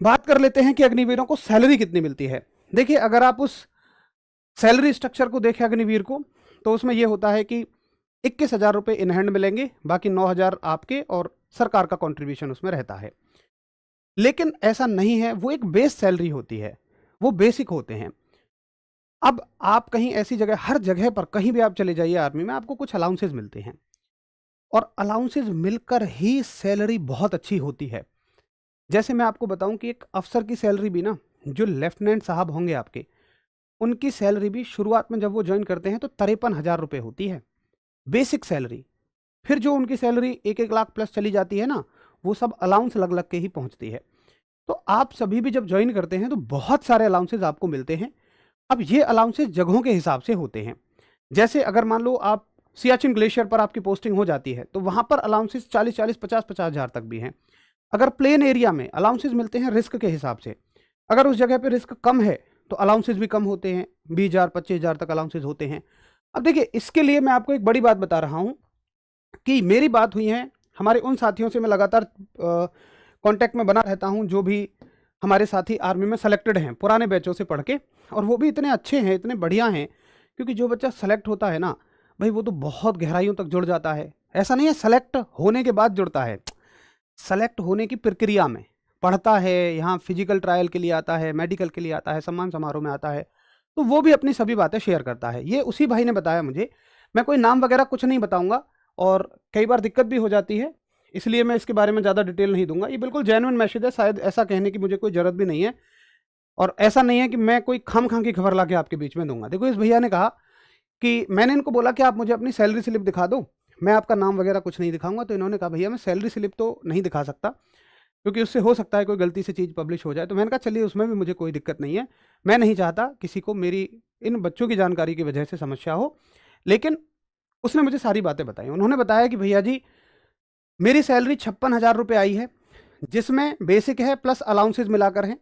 बात कर लेते हैं कि अग्निवीरों को सैलरी कितनी मिलती है। देखिए, अगर आप उस सैलरी स्ट्रक्चर को देखें अग्निवीर को, तो उसमें यह होता है कि 21,000 रुपये इन हैंड मिलेंगे, बाकी 9,000 आपके और सरकार का कंट्रीब्यूशन उसमें रहता है। लेकिन ऐसा नहीं है, वो एक बेस सैलरी होती है, वो बेसिक होते हैं। अब आप कहीं ऐसी जगह, हर जगह पर कहीं भी आप चले जाइए आर्मी में, आपको कुछ अलाउंसेज मिलते हैं और अलाउंसेज मिलकर ही सैलरी बहुत अच्छी होती है। जैसे मैं आपको बताऊं कि एक अफसर की सैलरी भी ना, जो लेफ्टिनेंट साहब होंगे आपके, उनकी सैलरी भी शुरुआत में जब वो ज्वाइन करते हैं तो 53,000 रुपये होती है बेसिक सैलरी। फिर जो उनकी सैलरी 1-1 लाख प्लस चली जाती है ना, वो सब अलाउंस लग लग के ही पहुंचती है। तो आप सभी भी जब ज्वाइन करते हैं तो बहुत सारे अलाउंसेज आपको मिलते हैं। अब ये अलाउंसेज जगहों के हिसाब से होते हैं। जैसे अगर मान लो आप सियाचिन ग्लेशियर पर आपकी पोस्टिंग हो जाती है, तो वहां पर अलाउंसेज 40-40, 50-50 हज़ार तक भी हैं। अगर प्लेन एरिया में अलाउंसेज मिलते हैं रिस्क के हिसाब से, अगर उस जगह पे रिस्क कम है तो अलाउंसेज भी कम होते हैं, 20,000, 25,000 तक अलाउंसेज होते हैं। अब देखिए, इसके लिए मैं आपको एक बड़ी बात बता रहा हूं कि मेरी बात हुई है हमारे उन साथियों से, मैं लगातार कांटेक्ट में बना रहता हूं जो भी हमारे साथी आर्मी में सेलेक्टेड हैं पुराने बैचों से पढ़ के, और वो भी इतने अच्छे हैं, इतने बढ़िया हैं। क्योंकि जो बच्चा सेलेक्ट होता है ना भाई, वो तो बहुत गहराइयों तक जुड़ जाता है। ऐसा नहीं है सेलेक्ट होने के बाद जुड़ता है, सेलेक्ट होने की प्रक्रिया में पढ़ता है, यहाँ फिजिकल ट्रायल के लिए आता है, मेडिकल के लिए आता है, सम्मान समारोह में आता है, तो वो भी अपनी सभी बातें शेयर करता है। ये उसी भाई ने बताया मुझे। मैं कोई नाम वगैरह कुछ नहीं बताऊंगा और कई बार दिक्कत भी हो जाती है, इसलिए मैं इसके बारे में ज़्यादा डिटेल नहीं दूंगा। ये बिल्कुल जेन्युइन मैसेज है, शायद ऐसा कहने की मुझे कोई ज़रूरत भी नहीं है, और ऐसा नहीं है कि मैं कोई खाम की खबर ला के आपके बीच में दूंगा। देखो, इस भैया ने कहा कि मैंने इनको बोला कि आप मुझे अपनी सैलरी स्लिप दिखा दो, मैं आपका नाम वगैरह कुछ नहीं दिखाऊंगा। तो इन्होंने कहा भैया मैं सैलरी स्लिप तो नहीं दिखा सकता, क्योंकि उससे हो सकता है कोई गलती से चीज़ पब्लिश हो जाए। तो मैंने कहा चलिए, उसमें भी मुझे कोई दिक्कत नहीं है, मैं नहीं चाहता किसी को मेरी इन बच्चों की जानकारी की वजह से समस्या हो। लेकिन उसने मुझे सारी बातें बताई। उन्होंने बताया कि भैया जी, मेरी सैलरी 56,000 रुपये आई है, जिसमें बेसिक है प्लस अलाउंसेज मिलाकर हैं।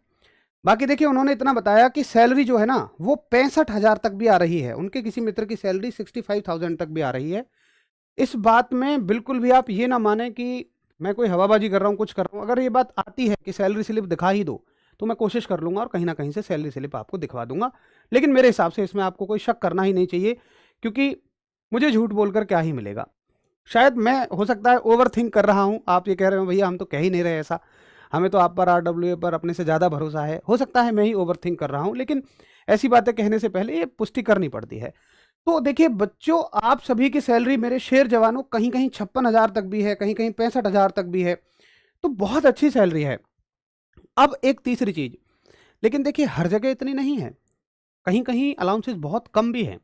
बाकी देखिए, उन्होंने इतना बताया कि सैलरी जो है ना वो 65,000 तक भी आ रही है। उनके किसी मित्र की सैलरी 65,000 तक भी आ रही है। इस बात में बिल्कुल भी आप ये ना माने कि मैं कोई हवाबाजी कर रहा हूँ, कुछ कर रहा हूँ। अगर ये बात आती है कि सैलरी स्लिप दिखा ही दो, तो मैं कोशिश कर लूँगा और कहीं ना कहीं से सैलरी स्लिप आपको दिखवा दूंगा। लेकिन मेरे हिसाब से इसमें आपको कोई शक करना ही नहीं चाहिए, क्योंकि मुझे झूठ बोलकर क्या ही मिलेगा। शायद मैं, हो सकता है, ओवर थिंक कर रहा हूँ। आप ये कह रहे हो भैया हम तो कह ही नहीं रहे ऐसा, हमें तो आप पर RWA पर अपने से ज़्यादा भरोसा है। हो सकता है मैं ही ओवर थिंक कर रहा हूँ, लेकिन ऐसी बातें कहने से पहले ये पुष्टि करनी पड़ती है। तो देखिए बच्चों, आप सभी की सैलरी, मेरे शेर जवानों, कहीं कहीं 56,000 तक भी है, कहीं कहीं 65,000 तक भी है, तो बहुत अच्छी सैलरी है। अब एक तीसरी चीज़, लेकिन देखिए हर जगह इतनी नहीं है, कहीं कहीं अलाउंसेस बहुत कम भी हैं।